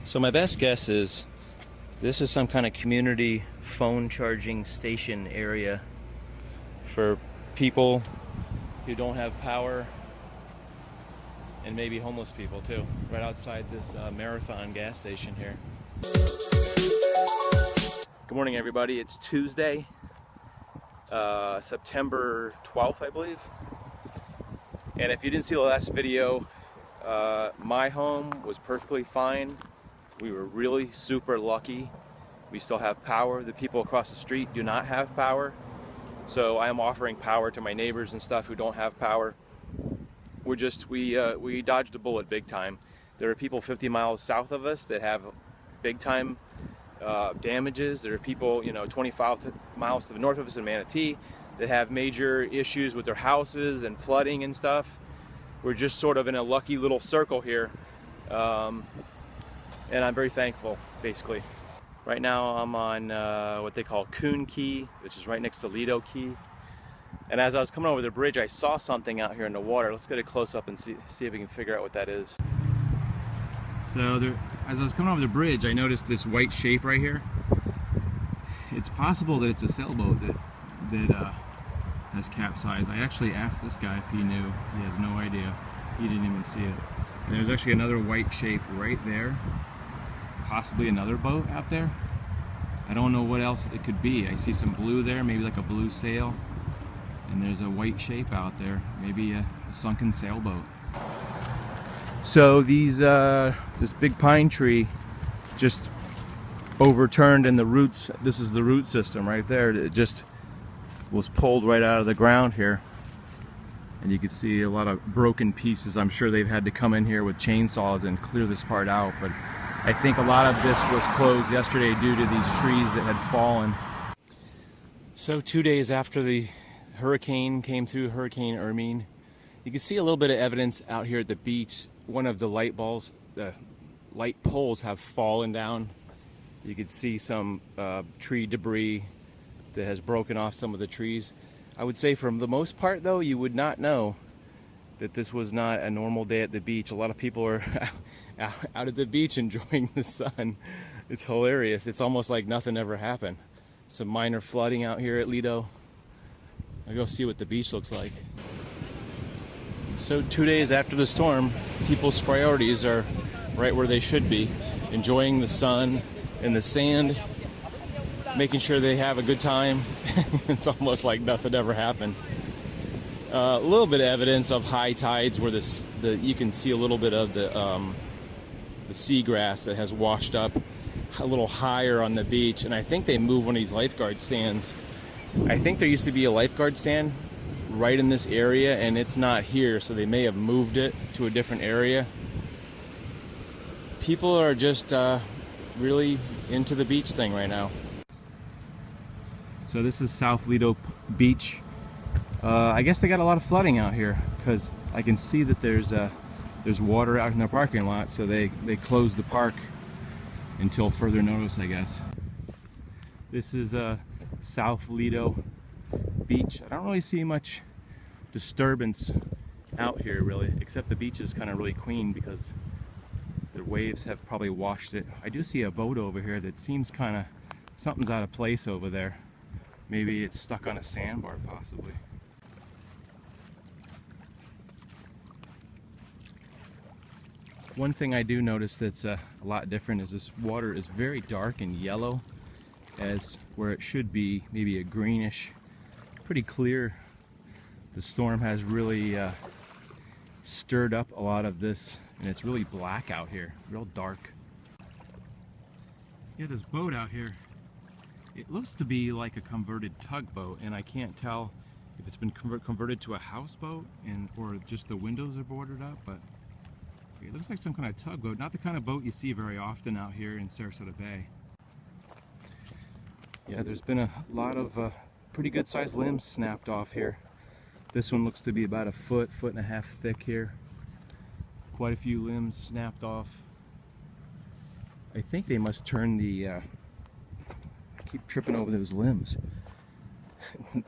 So my best guess is this is some kind of community phone charging station area for people who don't have power, and maybe homeless people too, right outside this Marathon gas station here. Good morning, everybody. It's Tuesday, September 12th, I believe. And if you didn't see the last video, my home was perfectly fine. We were really super lucky. We still have power. The people across the street do not have power. So I am offering power to my neighbors and stuff who don't have power. We dodged a bullet big time. There are people 50 miles south of us that have big time damages. There are people, 25 miles to the north of us in Manatee that have major issues with their houses and flooding and stuff. We're just sort of in a lucky little circle here. And I'm very thankful, basically. Right now I'm on what they call Coon Key, which is right next to Lido Key. And as I was coming over the bridge, I saw something out here in the water. Let's get a close up and see if we can figure out what that is. So as I was coming over the bridge, I noticed this white shape right here. It's possible that it's a sailboat that has capsized. I actually asked this guy if he knew. He has no idea. He didn't even see it. And there's actually another white shape right there. Possibly another boat out there. I don't know what else it could be. I see some blue there, maybe like a blue sail. And there's a white shape out there, maybe a sunken sailboat. So this big pine tree just overturned, and the roots, this is the root system right there. It just was pulled right out of the ground here. And you can see a lot of broken pieces. I'm sure they've had to come in here with chainsaws and clear this part out, but I think a lot of this was closed yesterday due to these trees that had fallen. So 2 days after the hurricane came through, Hurricane IRMA, you can see a little bit of evidence out here at the beach. One of the light poles have fallen down. You can see some tree debris that has broken off some of the trees. I would say for the most part though, you would not know that this was not a normal day at the beach. A lot of people are out at the beach enjoying the sun. It's hilarious. It's almost like nothing ever happened. Some minor flooding out here at Lido. I'll go see what the beach looks like. So 2 days after the storm, people's priorities are right where they should be. Enjoying the sun and the sand, making sure they have a good time. It's almost like nothing ever happened. A little bit of evidence of high tides where you can see a little bit of the seagrass that has washed up a little higher on the beach. And I think they moved one of these lifeguard stands. I think there used to be a lifeguard stand right in this area, and it's not here, so they may have moved it to a different area. People are just really into the beach thing right now. So this is South Lido Beach. I guess they got a lot of flooding out here because I can see that there's water out in the parking lot, so they closed the park until further notice, I guess. This is South Lido Beach. I don't really see much disturbance out here really, except the beach is kind of really clean because the waves have probably washed it. I do see a boat over here that seems kind of, something's out of place over there. Maybe it's stuck on a sandbar possibly. One thing I do notice that's a lot different is this water is very dark and yellow, as where it should be maybe a greenish, pretty clear. The storm has really stirred up a lot of this, and it's really black out here, real dark. Yeah, this boat out here, it looks to be like a converted tugboat, and I can't tell if it's been converted to a houseboat or just the windows are boarded up, but it looks like some kind of tugboat, not the kind of boat you see very often out here in Sarasota Bay. Yeah, there's been a lot of pretty good sized limbs snapped off here. This one looks to be about a foot and a half thick here. Quite a few limbs snapped off. I think they must turn the, I keep tripping over those limbs. The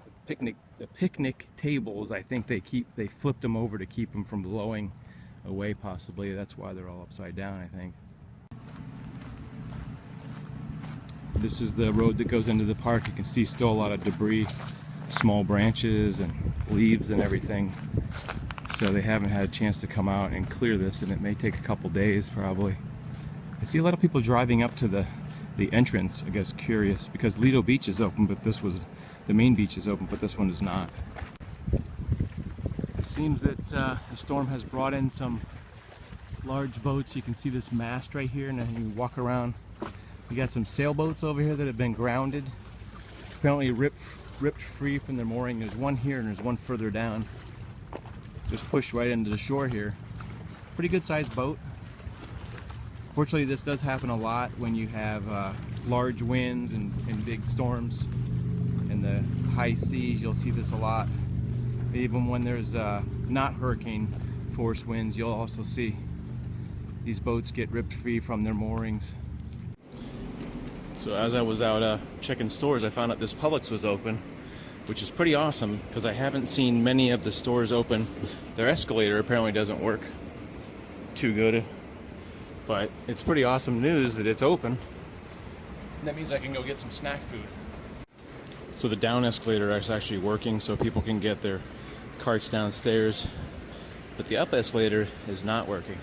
picnic tables, I think they flipped them over to keep them from blowing away possibly. That's why they're all upside down, I think. this is the road that goes into the park. You can see still a lot of debris, small branches and leaves and everything. So they haven't had a chance to come out and clear this, and it may take a couple days probably. I see a lot of people driving up to the entrance, I guess curious, because Lido Beach is open, but the main beach is open, but this one is not. It seems that the storm has brought in some large boats. You can see this mast right here, and then you walk around. We got some sailboats over here that have been grounded, apparently ripped free from their mooring. There's one here and there's one further down. Just pushed right into the shore here. Pretty good sized boat. Fortunately, this does happen a lot when you have large winds and big storms and the high seas. You'll see this a lot. Even when there's not hurricane force winds, you'll also see these boats get ripped free from their moorings. So as I was out checking stores, I found out this Publix was open, which is pretty awesome because I haven't seen many of the stores open. Their escalator apparently doesn't work too good, but it's pretty awesome news that it's open. That means I can go get some snack food. So the down escalator is actually working, so people can get their carts downstairs, but the up escalator is not working.